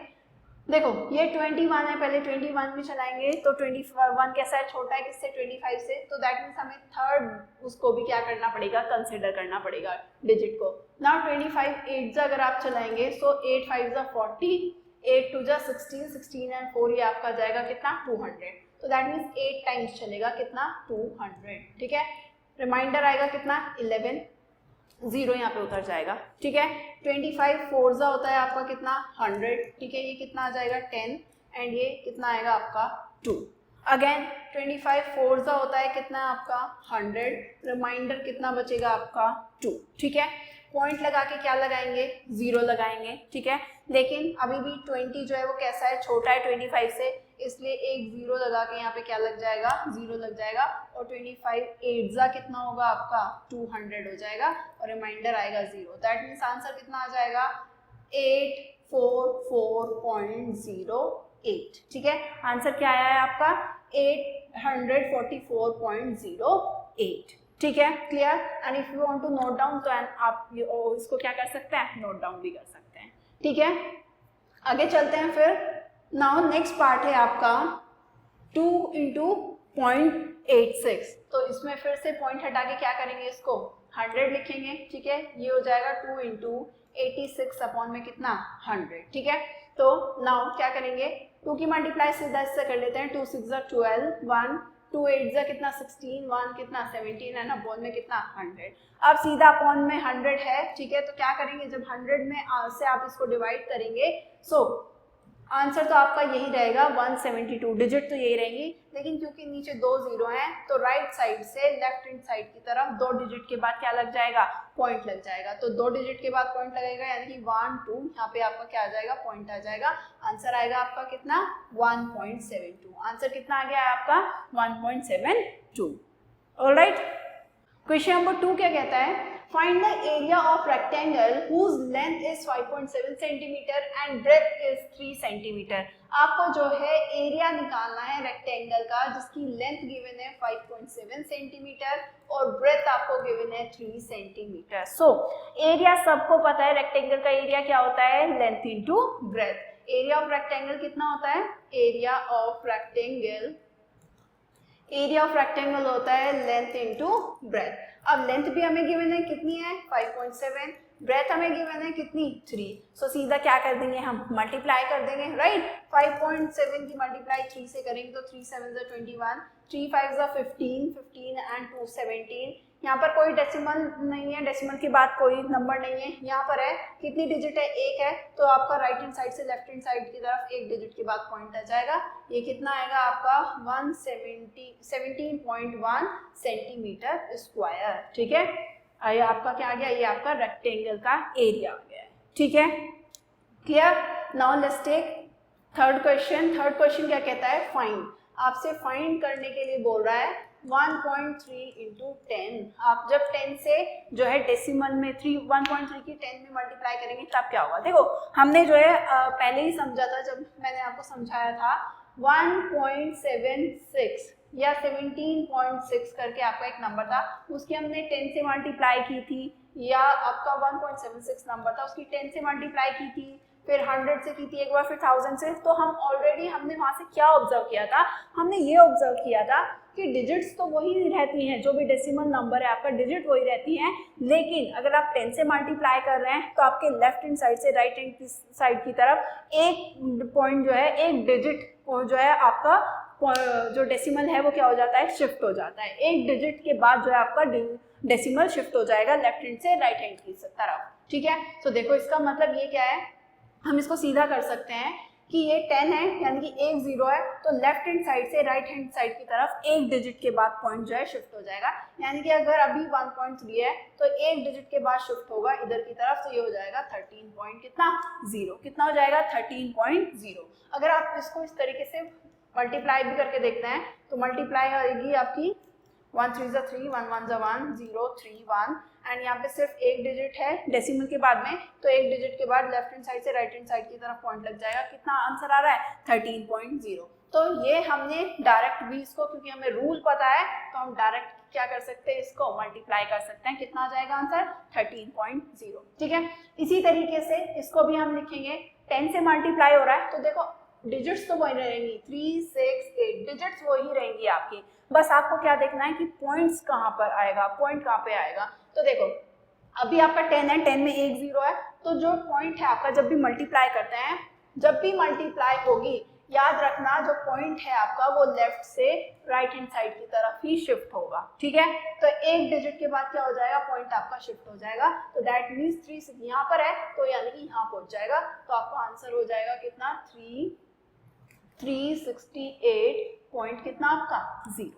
देखो ये 21 है, पहले 21 में चलाएंगे तो 21 कैसा है छोटा है किससे 25 से, तो दैट मीन्स हमें थर्ड उसको भी क्या करना पड़ेगा कंसिडर करना पड़ेगा डिजिट को। नाउ 25 8 जा अगर आप चलाएंगे सो 8 5 जा 40, 8 2 जा 16, 16 एंड 4 ये आपका जाएगा कितना 200, तो दैट मीन्स 8 टाइम्स चलेगा कितना 200। ठीक है, रिमाइंडर आएगा कितना 11, 0 यहाँ पे उतर जाएगा। ठीक है, 25 4 जा होता है आपका कितना 100। ठीक है, ये कितना आ जाएगा 10 एंड ये कितना आएगा आपका 2। अगेन 25 4 जा होता है कितना आपका 100, रिमाइंडर कितना बचेगा आपका 2। ठीक है, पॉइंट लगा के क्या लगाएंगे 0 लगाएंगे। ठीक है, लेकिन अभी भी 20 जो है वो कैसा है छोटा है 25 से, इसलिए एक 0 लगा के यहाँ पे क्या लग जाएगा 0 लग जाएगा और 25 8 जा कितना होगा आपका 200 हो जाएगा और रिमाइंडर आएगा 0। दैट मीन्स आंसर कितना आ जाएगा 844.08। ठीक है, आंसर क्या आया है आपका 844.08। ठीक है, clear. And if you want to note down तो आप इसको क्या कर सकते हैं नोट डाउन भी कर सकते हैं। ठीक है, आगे चलते हैं। फिर नाउ नेक्स्ट पार्ट है आपका 2 इंटू 0.86, तो इसमें फिर से पॉइंट हटा के क्या करेंगे इसको 100 लिखेंगे। ठीक है, ये हो जाएगा 2 इंटू 86 अपॉन में कितना 100। ठीक है, तो नाउ क्या करेंगे 2 की मल्टीप्लाई सीधा इससे कर लेते हैं, 2 6 जा 12, 1 2 8 जा कितना 16, 1 कितना 17 एंड अपॉन में कितना 100। अब सीधा अपॉन में 100 है। ठीक है, तो क्या करेंगे जब 100 में से आप इसको डिवाइड करेंगे सो आंसर तो आपका यही रहेगा 172, डिजिट तो यही रहेंगी, लेकिन क्योंकि नीचे 2 0 हैं तो राइट साइड से लेफ्ट हैंड साइड की तरफ 2 डिजिट के बाद क्या लग जाएगा पॉइंट लग जाएगा। तो 2 डिजिट के बाद पॉइंट लगेगा यानी कि 1 2, यहाँ पे आपका क्या आ जाएगा पॉइंट आ जाएगा। आंसर आएगा आपका कितना 1.72। आंसर कितना आ गया है आपका 1.72। ऑलराइट, क्वेश्चन नंबर 2 क्या कहता है find the area of rectangle whose length is 5.7 centimetre and breadth is 3 centimetre. आपको जो है एरिया निकालना है रेक्टेंगल का जिसकी लेंथ गिवन है 5.7 सेंटीमीटर और ब्रेथ आपको गिवन है 3 सेंटीमीटर। सो एरिया सबको पता है, रेक्टेंगल का एरिया क्या होता है, length into breadth. Area of rectangle कितना होता है, एरिया ऑफ रेक्टेंगल होता है लेंथ इंटू ब्रेथ। अब लेंथ भी हमें गिवन है कितनी है 5.7, ब्रेथ हमें गिवन है कितनी 3। सो सीधा क्या कर देंगे हम, मल्टीप्लाई कर देंगे, राइट। 5.7 की मल्टीप्लाई 3 से करेंगे तो 3 7 21, 3 5 15, 15 एंड 2 17। यहाँ पर कोई डेसिमल नहीं है, डेसिमल के बाद कोई नंबर नहीं है। यहाँ पर है कितनी डिजिट है, एक है, तो आपका राइट हैंड साइड से लेफ्ट हैंड साइड की तरफ एक डिजिट के बाद पॉइंट आ जाएगा। ये कितना आएगा आपका 17.1 सेंटीमीटर स्क्वायर, ठीक है। ये आपका क्या आ गया, ये आपका रेक्टेंगल का एरिया आ गया है, ठीक है, clear. Now let's take third question. Third question क्या कहता है, फाइंड। आपसे फाइंड करने के लिए बोल रहा है 1.3 इंटू 10। आप जब 10 से जो है डेसिमल में 1.3 की 10 में मल्टीप्लाई करेंगे तब क्या होगा। देखो हमने जो है पहले ही समझा था, जब मैंने आपको समझाया था 1.76 या 17.6 करके आपका एक नंबर था, उसकी हमने 10 से मल्टीप्लाई की थी, या आपका 1.76 नंबर था उसकी 10 से मल्टीप्लाई की थी, फिर 100 से की थी एक बार, फिर 1000 से। तो हम ऑलरेडी हमने वहां से क्या ऑब्जर्व किया था, हमने ये ऑब्जर्व किया था कि डिजिट्स तो वही रहती हैं, जो भी डेसिमल नंबर है आपका डिजिट वही रहती हैं, लेकिन अगर आप 10 से मल्टीप्लाई कर रहे हैं तो आपके लेफ्ट हैंड साइड से राइट हैंड की साइड की तरफ एक पॉइंट जो है, एक डिजिट जो है आपका जो डेसिमल है वो क्या हो जाता है, शिफ्ट हो जाता है। एक डिजिट के बाद जो है आपका डेसिमल शिफ्ट हो जाएगा लेफ्ट हैंड से राइट हैंड की तरफ, ठीक है। तो देखो इसका मतलब ये क्या है, हम इसको सीधा कर सकते हैं कि ये 10 है यानी कि एक 0 है, तो लेफ्ट हैंड साइड से राइट हैंड साइड की तरफ एक डिजिट के बाद पॉइंट जो है शिफ्ट हो जाएगा। यानी कि अगर अभी 1.3 है तो एक डिजिट के बाद शिफ्ट होगा इधर की तरफ, तो ये हो जाएगा 13.0। कितना हो जाएगा 13.0। अगर आप इसको इस तरीके से मल्टीप्लाई भी करके देखते हैं तो मल्टीप्लाई आएगी आपकी 1 3 3, 1 1 1, 0 3 1, एंड यहाँ पे सिर्फ एक डिजिट है डेसिमल के बाद में, तो एक डिजिट के बाद लेफ्ट हैंड साइड से राइट हैंड साइड की तरफ पॉइंट लग जाएगा। कितना आंसर आ रहा है 13.0। तो ये हमने डायरेक्ट भी इसको, क्योंकि हमें रूल पता है तो हम डायरेक्ट क्या कर सकते हैं, इसको मल्टीप्लाई कर सकते हैं। कितना आ जाएगा आंसर 13.0, ठीक है। इसी तरीके से इसको भी हम लिखेंगे, 10 से मल्टीप्लाई हो रहा है तो देखो डिजिट्स तो वही रहेंगी, 3 6 8 डिजिट्स वही रहेंगी आपकी, बस आपको क्या देखना है कि पॉइंट्स कहाँ पर आएगा, पॉइंट कहाँ पे आएगा। तो देखो अभी आपका 10 है, 10 में एक 0 है, तो जो पॉइंट है आपका जब भी मल्टीप्लाई करते हैं, जब भी मल्टीप्लाई होगी याद रखना जो पॉइंट है आपका वो लेफ्ट से राइट हैंड साइड की तरफ ही शिफ्ट होगा, ठीक है। तो एक डिजिट के बाद क्या हो जाएगा, पॉइंट आपका शिफ्ट हो जाएगा। तो दैट मीन्स 3 यहाँ पर है तो यानी कि यहाँ पहुंच जाएगा, तो आपका आंसर हो जाएगा कितना 368 पॉइंट कितना आपका 0,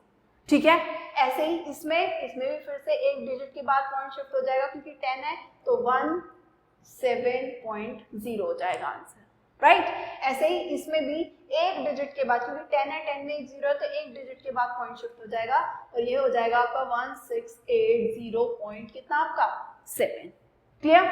ठीक है। ऐसे ही इसमें भी फिर से एक डिजिट के बाद पॉइंट शिफ्ट हो जाएगा, क्योंकि 10 है तो 17.0 हो जाएगा आंसर, राइट। ऐसे ही इसमें भी एक डिजिट के बाद, क्योंकि 10 है, 10 में एक 0 है, तो एक डिजिट के बाद पॉइंट शिफ्ट हो जाएगा और ये हो जाएगा आपका 1680 पॉइंट कितना आपका 7, क्लियर।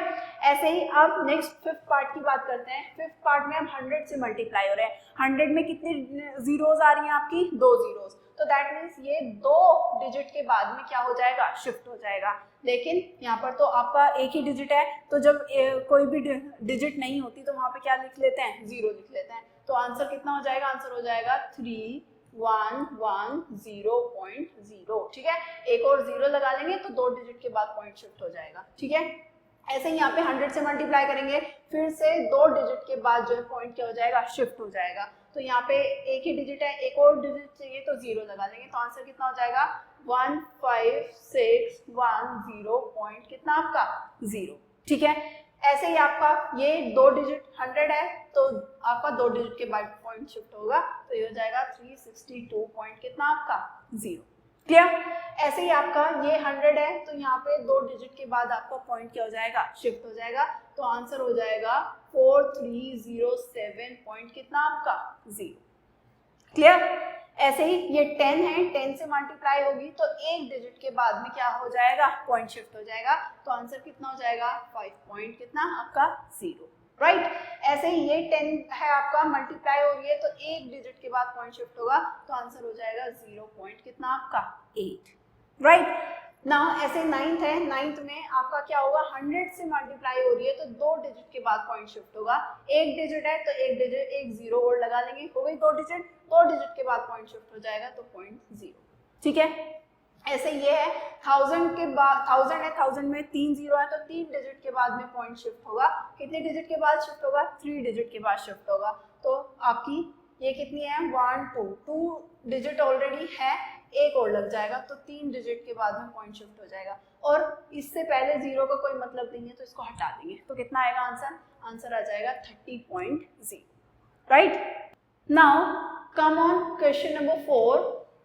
ऐसे ही अब नेक्स्ट फिफ्थ पार्ट की बात करते हैं। फिफ्थ पार्ट में अब 100 से मल्टीप्लाई हो रहे हैं। 100 में कितनी जीरोस आ रही हैं आपकी, 2 जीरोस, तो दैट मीन्स ये 2 डिजिट के बाद में क्या हो जाएगा, शिफ्ट हो जाएगा। लेकिन यहाँ पर तो आपका एक ही डिजिट है, तो जब कोई भी डिजिट नहीं होती तो वहाँ पे क्या लिख लेते हैं, 0 लिख लेते हैं। तो आंसर कितना हो जाएगा, आंसर हो जाएगा 3110.0, ठीक है। एक और 0 लगा लेंगे तो 2 डिजिट के बाद पॉइंट शिफ्ट हो जाएगा, ठीक है। ऐसे ही यहाँ पे 100 से मल्टीप्लाई करेंगे, फिर से 2 डिजिट के बाद जो है पॉइंट क्या हो जाएगा, शिफ्ट हो जाएगा। तो यहाँ पे एक ही डिजिट है, एक और डिजिट चाहिए तो 0 लगा लेंगे, तो आंसर कितना हो जाएगा 15610 पॉइंट कितना आपका 0, ठीक है। ऐसे ही आपका ये 2 डिजिट 100 है तो आपका 2 डिजिट के बाद पॉइंट शिफ्ट होगा, तो ये हो जाएगा 362 पॉइंट कितना आपका 0, क्लियर। ऐसे ही आपका ये 100 है तो यहाँ पे 2 डिजिट के बाद आपका पॉइंट क्या हो जाएगा, शिफ्ट हो जाएगा, तो आंसर हो जाएगा 4307 पॉइंट कितना आपका 0, क्लियर? ऐसे ही ये 10 है, 10 से मल्टीप्लाई होगी तो एक डिजिट के बाद में क्या हो जाएगा, पॉइंट शिफ्ट हो जाएगा, तो आंसर कितना हो जाएगा 5 पॉइंट कितना आपका 0, राइट? ऐसे ही ये 10 है आपका, मल्टीप्लाई हो रही है तो एक डिजिट के बाद पॉइंट शिफ्ट होगा तो आंसर हो जाएगा 0 पॉइंट कितना आपका 8, राइट? नाउ ऐसे 9th है, 9th में आपका क्या होगा, 100 से मल्टीप्लाई हो रही है तो दो डिजिट के बाद पॉइंट शिफ्ट होगा, एक डिजिट है तो एक डिजिट एक जीरो और लगा लेंगे, हो गई दो डिजिट के बाद पॉइंट शिफ्ट हो जाएगा तो 0.0, ठीक है? ऐसे ये है 1000 के बाद, 1000 है, 1000 में 3 जीरो है तो 3 डिजिट के बाद में पॉइंट शिफ्ट होगा, कितने डिजिट के बाद शिफ्ट होगा, 3 डिजिट के बाद शिफ्ट होगा, तो आपकी ये कितनी है 1 2 डिजिट ऑलरेडी है, एक और लग जाएगा तो 3 डिजिट के बाद में पॉइंट शिफ्ट हो जाएगा, और इससे पहले जीरो का कोई मतलब नहीं है तो इसको हटा देंगे, तो कितना आएगा आंसर, आंसर आ जाएगा 30.0, right? Now come on question number 4।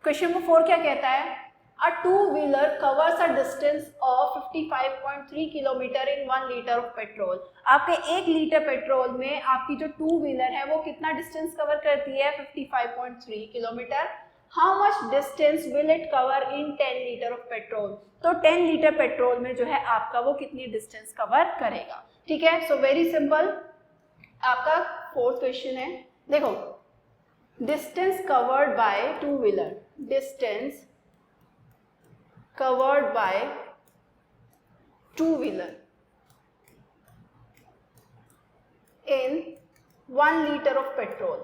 Question number 4 क्या कहता है, a two-wheeler covers a distance of 55.3 kilometre in 1 litre of petrol. आपके 1 लीटर पेट्रोल में आपकी जो टू व्हीलर है वो कितना डिस्टेंस कवर करती है, 55.3 kilometre. How much distance will it cover in 10 litre of petrol, तो 10 लीटर पेट्रोल में जो है आपका वो कितनी डिस्टेंस कवर करेगा, ठीक है? सो वेरी सिंपल, आपका 4th क्वेश्चन है, देखो distance covered by two wheeler, distance covered by two-wheeler in 1 liter of petrol।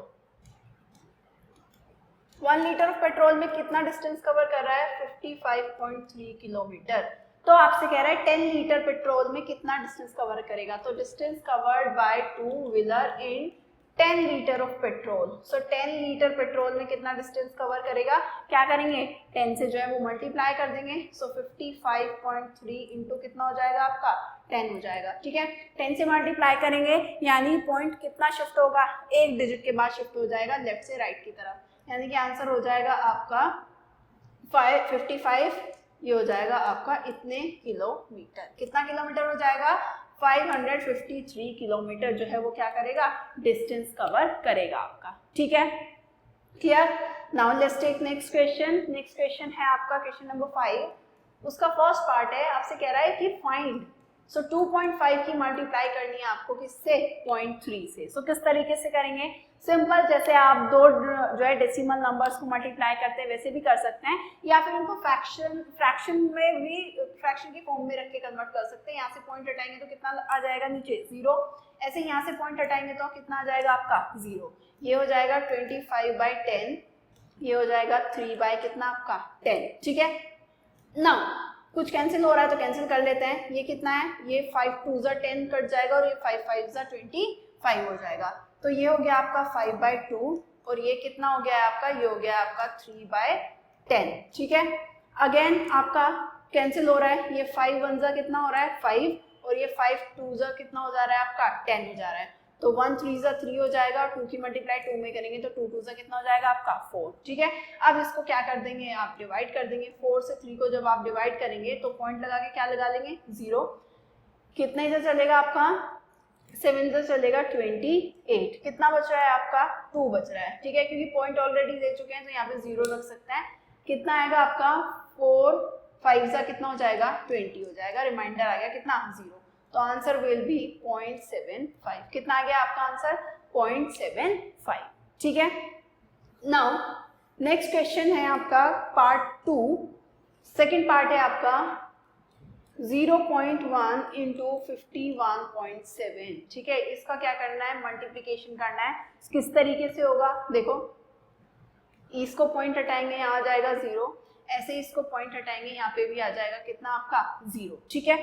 1 litre of petrol में कितना डिस्टेंस कवर कर रहा है, 55.3 किलोमीटर। तो आपसे कह रहा है 10 लीटर पेट्रोल में कितना डिस्टेंस कवर करेगा, तो distance covered by two wheeler in 10 litre of petrol. So 10 litre petrol में कितना डिस्टेंस कवर करेगा, क्या करेंगे 10 से जो है वो मल्टीप्लाई कर देंगे, सो 55.3 इंटू कितना हो जाएगा आपका 10 हो जाएगा, ठीक है? 10 से मल्टीप्लाई करेंगे यानी पॉइंट कितना शिफ्ट होगा, एक डिजिट के बाद शिफ्ट हो जाएगा लेफ्ट से राइट की तरफ, यानी कि आंसर हो जाएगा आपका 55, ये हो जाएगा आपका इतने किलोमीटर, कितना किलोमीटर हो जाएगा 553 किलोमीटर जो है वो क्या करेगा, डिस्टेंस कवर करेगा आपका, ठीक है? Clear? Now let's take next question. Next question है आपका क्वेश्चन नंबर 5, उसका फर्स्ट पार्ट है, आपसे कह रहा है कि फाइंड, सो 2.5 की मल्टीप्लाई करनी है आपको किससे, 0.3 से। सो किस तरीके से करेंगे, सिंपल, जैसे आप दो जो है डेसिमल नंबर्स को मल्टीप्लाई करते हैं वैसे भी कर सकते हैं, या फिर उनको फ्रैक्शन में भी, फ्रैक्शन की फॉर्म में रख के कन्वर्ट कर सकते हैं। यहाँ से पॉइंट हटाएंगे तो कितना आ जाएगा नीचे 0, ऐसे यहाँ से पॉइंट हटाएंगे तो कितना आ जाएगा आपका 0, ये हो जाएगा 25/10, ये हो जाएगा 3 कितना आपका 10, ठीक है? नाउ कुछ कैंसिल हो रहा है तो कैंसिल कर लेते हैं, ये कितना है, ये 5 2 10 कट जाएगा और ये 5 5 25 हो जाएगा, तो ये हो गया आपका 5/2 और ये कितना हो गया है आपका, ये हो गया आपका 3/10, ठीक है? अगेन आपका कैंसिल हो रहा है, ये 5 1 कितना हो रहा है 5 और ये 5 2 कितना हो जा रहा है आपका 10 हो जा रहा है, तो 1 3 3 हो जाएगा और 2 की मल्टीप्लाई 2 में करेंगे तो 2 2 कितना हो जाएगा आपका 4, ठीक है? अब इसको क्या कर देंगे, आप डिवाइड कर देंगे, 4 से 3 को जब आप डिवाइड करेंगे तो पॉइंट लगा के क्या लगा लेंगे 0, कितने इधर चलेगा आपका 7 इधर चलेगा 28, कितना बच रहा है आपका 2 बच रहा है, ठीक है? क्योंकि पॉइंट ऑलरेडी दे चुके हैं तो यहाँ पे 0 रख सकते हैं, कितना आएगा आपका 4 5 कितना हो जाएगा 20 हो जाएगा, रिमाइंडर आ गया कितना 0, तो आंसर विल बी 0.75, कितना आ गया आपका आंसर 0.75, ठीक है? नाउ नेक्स्ट क्वेश्चन है आपका पार्ट 2, सेकेंड पार्ट है आपका 0.1 इंटू 51.7, ठीक है? इसका क्या करना है, मल्टीप्लीकेशन करना है, किस तरीके से होगा, देखो इसको पॉइंट हटाएंगे यहाँ आ जाएगा 0, ऐसे इसको पॉइंट हटाएंगे यहाँ पे भी आ जाएगा कितना आपका 0, ठीक है?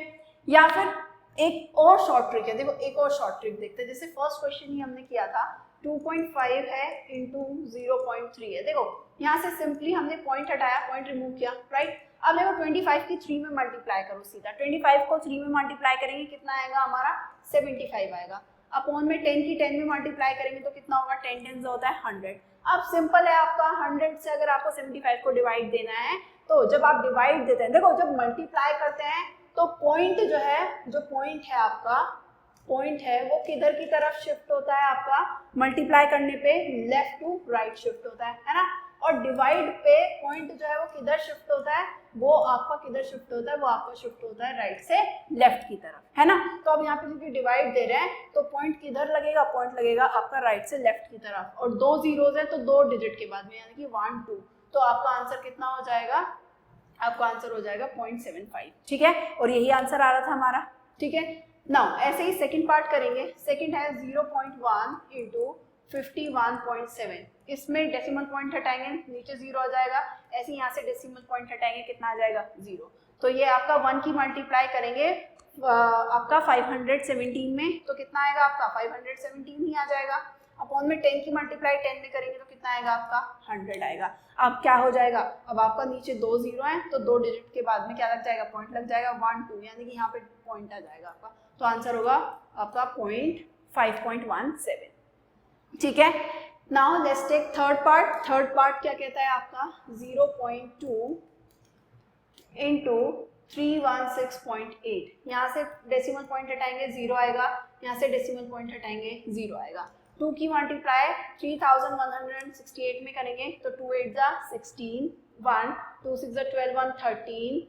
या फिर एक और शॉर्ट ट्रिक है, देखो एक और शॉर्ट ट्रिक देखते हैं, जैसे फर्स्ट क्वेश्चन ही हमने किया था 2.5 है इंटू 0.3 है, देखो यहाँ से सिंपली हमने पॉइंट हटाया, पॉइंट रिमूव किया, राइट? अब देखो 25 की 3 में मल्टीप्लाई करो सीधा, 25 को 3 में मल्टीप्लाई करेंगे कितना आएगा हमारा 75 आएगा, अपॉन में 10 की 10 में मल्टीप्लाई करेंगे तो कितना होगा 10 10 होता है 100। अब सिंपल है आपका 100 से अगर आपको 75 को डिवाइड देना है तो जब आप डिवाइड देते हैं, देखो जब मल्टीप्लाई करते हैं तो पॉइंट जो है, जो पॉइंट है आपका पॉइंट है वो किधर की तरफ शिफ्ट होता है आपका, मल्टीप्लाई करने पे लेफ्ट टू राइट शिफ्ट होता है ना। और डिवाइड पे पॉइंट जो है वो किधर शिफ्ट होता है, वो आपका किधर शिफ्ट होता है, वो आपका शिफ्ट होता है राइट से लेफ्ट की तरफ, है ना। तो अब यहाँ पे क्योंकि डिवाइड दे रहे हैं तो पॉइंट किधर लगेगा, पॉइंट लगेगा आपका राइट से लेफ्ट की तरफ, और 2 जीरोज है तो 2 डिजिट के बाद में, यानी कि 1 2, तो आपका आंसर कितना हो जाएगा, आपका आंसर हो जाएगा 0.75, ठीक है। और यही आंसर आ रहा था हमारा, ठीक है। नाउ ऐसे ही सेकंड पार्ट करेंगे। सेकंड है 0.1 इंटू 51.7, इसमें डेसिमल पॉइंट हटाएंगे, नीचे 0 आ जाएगा, ऐसे यहाँ से डेसिमल पॉइंट हटाएंगे, कितना आ जाएगा 0। तो ये आपका 1 की मल्टीप्लाई करेंगे आपका 517 में, तो कितना आएगा आपका 517 ही आ जाएगा। अपॉन में 10 की मल्टीप्लाई 10 में करेंगे तो कितना आएगा आपका 100 आएगा। अब क्या हो जाएगा, अब आपका नीचे 2 जीरो है तो 2 डिजिट के बाद में क्या लग जाएगा, पॉइंट लग जाएगा 1 2, यानी कि यहाँ पे पॉइंट आ जाएगा आपका, तो आंसर होगा आपका 5.17, ठीक है। Now let's take third part. Third part क्या कहता है आपका 0.2 इंटू 316.8, यहाँ से डेसिमल पॉइंट हटाएंगे 0 आएगा, यहाँ से डेसिमल पॉइंट हटाएंगे 0 आएगा। 2 की मल्टीप्लाई 3168 में करेंगे तो 2 8 जा 16, 1 2 6 जा 12, 1 13,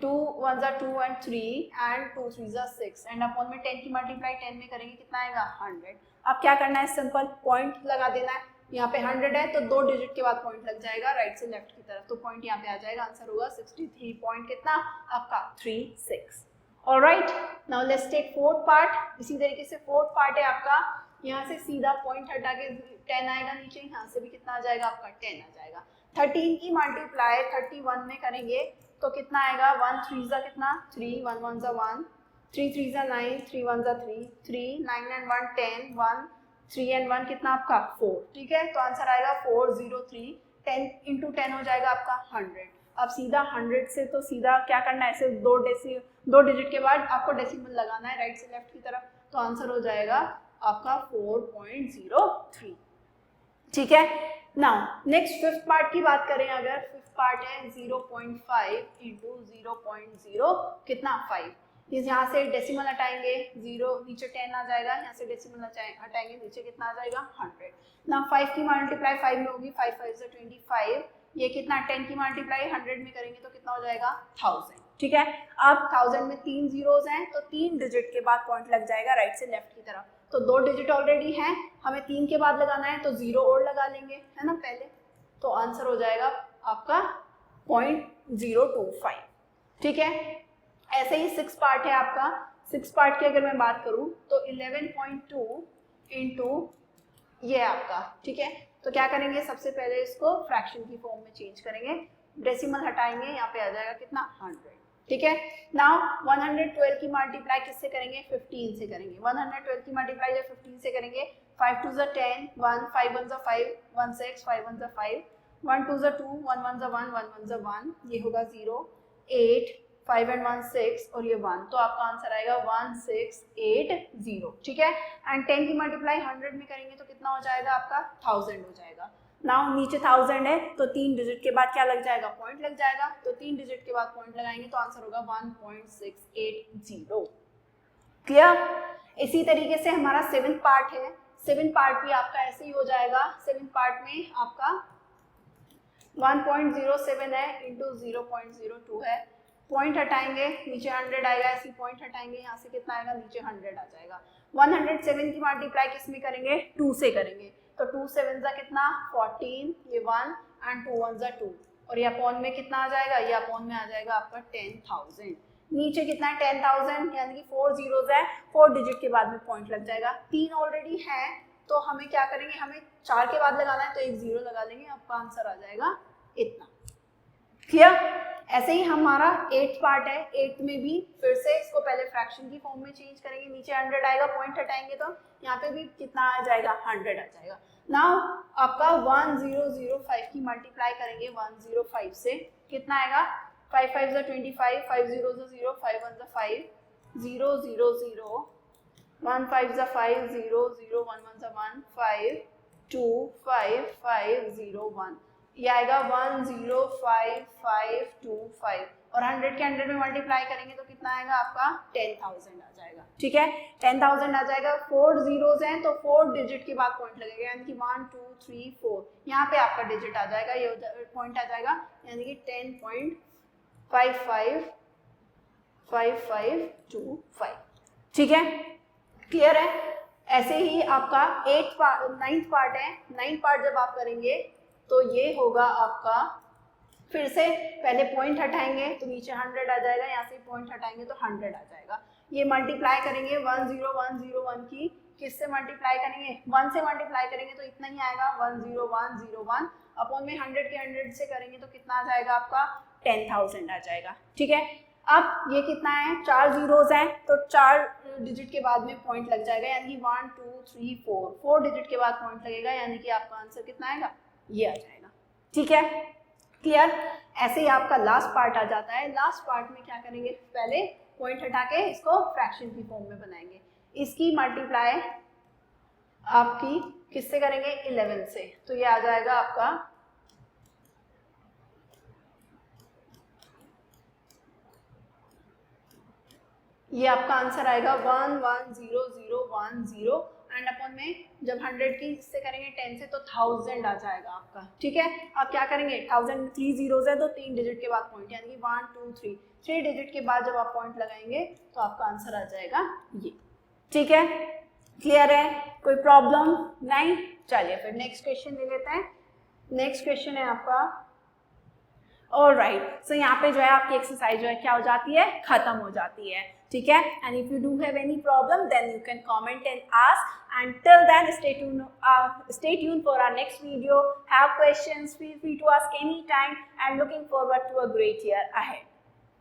2 1 जा 2 and 3 and 2 3 जा 6, एंड अपॉन में 10 की मल्टीप्लाई 10 में करेंगे कितना आएगा 100। अब क्या करना है, सिंपल पॉइंट लगा देना है, यहाँ पे 100 है तो 2 डिजिट के बाद पॉइंट लग जाएगा राइट से लेफ्ट की तरफ, तो पॉइंट यहाँ पे आ जाएगा, आंसर होगा 63 पॉइंट कितना आपका 36। Alright, now let's take fourth part. इसी तरीके से फोर्थ पार्ट है आपका, यहाँ से सीधा पॉइंट हटा के 10 आएगा नीचे, यहाँ से भी कितना आ जाएगा आपका 10 आ जाएगा। 13 की मल्टीप्लाई 31 में करेंगे तो कितना आएगा, 1 3 जा कितना 3, 1 1 जा 1, 3 3 जा 9, 3 1 जा 3, 3 9 and 1 10, 1 3 and 1 कितना आपका 4, ठीक है। तो आंसर आएगा 403, 10 इंटू 10 हो जाएगा आपका 100। अब सीधा 100 से तो सीधा क्या करना है, ऐसे 2 डिजिट के बाद आपको डेसिमल लगाना है राइट से लेफ्ट की तरफ, तो आंसर हो जाएगा आपका 4.03, ठीक है। नाउ नेक्स्ट फिफ्थ पार्ट की बात करें, अगर फिफ्थ पार्ट है 0.5 इंटू 0.0 कितना 5, यहाँ से डेसिमल हटाएंगे 0, नीचे 10 आ जाएगा, यहाँ से डेसिमल हटाएंगे नीचे कितना आ जाएगा 100। ना 5 की मल्टीप्लाई 5 में होगी, 5 5 से 25, ये कितना 10 की मल्टीप्लाई 100 में करेंगे तो कितना हो जाएगा 1000, ठीक है। अब 1000 में 3 जीरोज हैं तो 3 डिजिट के बाद पॉइंट लग जाएगा राइट से लेफ्ट की तरफ, तो 2 डिजिट ऑलरेडी हैं, हमें 3 के बाद लगाना है तो 0 और लगा लेंगे, है ना पहले, तो आंसर हो जाएगा आपका 0.025, ठीक है। ऐसे ही 6 पार्ट है आपका। 6 पार्ट की अगर मैं बात करूं तो 11.2 इंटू ये आपका, ठीक है। तो क्या करेंगे, सबसे पहले इसको फ्रैक्शन की फॉर्म में चेंज करेंगे, डेसिमल हटाएंगे, यहाँ पे आ जाएगा कितना 100, ठीक है। नाउ 112 की मल्टीप्लाई किससे करेंगे, 15 से करेंगे। 112 की मल्टीप्लाई जब 15 से करेंगे, 5 2 10, 1 5 1 5 1 6, 5 1 5, 1 2 2, 1 1 1 1 1 1, ये होगा 0 8 5 and 1 6 और ये 1, तो आपका आंसर आएगा 1680, ठीक है। एंड 10 की मल्टीप्लाई 100 में करेंगे तो कितना हो जाएगा आपका 1000 हो जाएगा। नाउ नीचे 1000 है तो 3 डिजिट के बाद क्या लग जाएगा, पॉइंट लग जाएगा, तो 3 डिजिट के बाद पॉइंट लगाएंगे तो आंसर होगा 1.680, क्लियर। इसी तरीके से हमारा 7th पार्ट है। 7th पार्ट भी आपका ऐसे ही हो जाएगा। 7th पार्ट में आपका 1.07 है इंटू 0.02 है, पॉइंट हटाएंगे नीचे 100 आएगा, ऐसी पॉइंट हटाएंगे, यहाँ से कितना आएगा नीचे 100 आ जाएगा। 107 की मल्टीप्लाई किस में करेंगे, 2 से करेंगे, तो 2 7 जा कितना 14, ये 1 एंड 2 1 जा 2, और ये अपॉन में कितना आ जाएगा, ये अपॉन में आ जाएगा आपका 10,000। नीचे कितना है 10,000, यानी कि 4 जीरोज है, 4 डिजिट के बाद में पॉइंट लग जाएगा। 3 ऑलरेडी है तो हमें क्या करेंगे, हमें 4 के बाद लगाना है तो एक 0 लगा लेंगे, आपका आंसर आ जाएगा इतना, क्लियर। ऐसे ही हमारा 8th पार्ट है। 8th में भी फिर से इसको पहले फ्रैक्शन की फॉर्म में चेंज करेंगे, नीचे 100 आएगा, पॉइंट हटाएंगे तो यहाँ पे भी कितना आ जाएगा 100 आ जाएगा। नाउ आपका 1005 की मल्टीप्लाई करेंगे 105 से, कितना आएगा 5 5 जा 25, 5 0 जा 0, 5 1 जा 5, 0 0 0, 1 5 जा 5, 0 0, 1 1 जा 1, 5 2 5 5 0 1, ये आएगा 105525, और 100 के 100 में मल्टीप्लाई करेंगे तो कितना आएगा आपका 10,000 आ जाएगा। ठीक है, 10,000 आ जाएगा। 4 जीरोज हैं तो 4 डिजिट के बाद पॉइंट लगेगा, यानी कि 1 2 3 4 यहाँ पे आपका डिजिट आ जाएगा, ये पॉइंट आ जाएगा, यानी कि 10.5525। ठीक है, क्लियर है। ऐसे ही आपका 9th पार्ट है। 9th पार्ट जब आप करेंगे तो ये होगा आपका, फिर से पहले पॉइंट हटाएंगे तो नीचे 100 आ जाएगा, यहाँ से पॉइंट हटाएंगे तो 100 आ जाएगा। ये मल्टीप्लाई करेंगे 10101 की, किससे मल्टीप्लाई करेंगे 1 से मल्टीप्लाई करेंगे तो इतना ही आएगा 10101 अपॉन में 100 के 100 से करेंगे तो कितना आ जाएगा आपका 10,000 आ जाएगा। ठीक है, अब ये कितना है 4 जीरोज हैं तो 4 डिजिट के बाद में पॉइंट लग जाएगा, यानी कि 1 2 3 4 डिजिट के बाद पॉइंट लगेगा, यानी कि आपका आंसर कितना आएगा ये आ जाएगा। ठीक है, क्लियर। ऐसे ही आपका लास्ट पार्ट आ जाता है। लास्ट पार्ट में क्या करेंगे, पहले पॉइंट हटा के इसको फ्रैक्शन की फॉर्म में बनाएंगे। इसकी मल्टीप्लाई आपकी किससे करेंगे 11 से, तो ये आ जाएगा आपका ये आपका आंसर आएगा 110010 एंड अपॉन में जब 100 की इससे करेंगे 10 से तो 1000 आ जाएगा आपका। ठीक है, अब क्या करेंगे 1000 3 जीरोज है तो 3 डिजिट के बाद पॉइंट, यानी कि 1 2 3 डिजिट के बाद जब आप पॉइंट लगाएंगे तो आपका आंसर आ जाएगा ये। ठीक है, क्लियर है, कोई प्रॉब्लम नहीं। चलिए फिर नेक्स्ट क्वेश्चन ले लेते हैं। नेक्स्ट क्वेश्चन है आपका ऑलराइट। सो यहाँ पे जो है आपकी एक्सरसाइज जो है क्या हो जाती है, खत्म हो जाती है। ठीक है, and if you do have any problem then you can comment and ask, and till then stay tuned for our next video. Have questions, feel free to ask anytime, and looking forward to a great year ahead.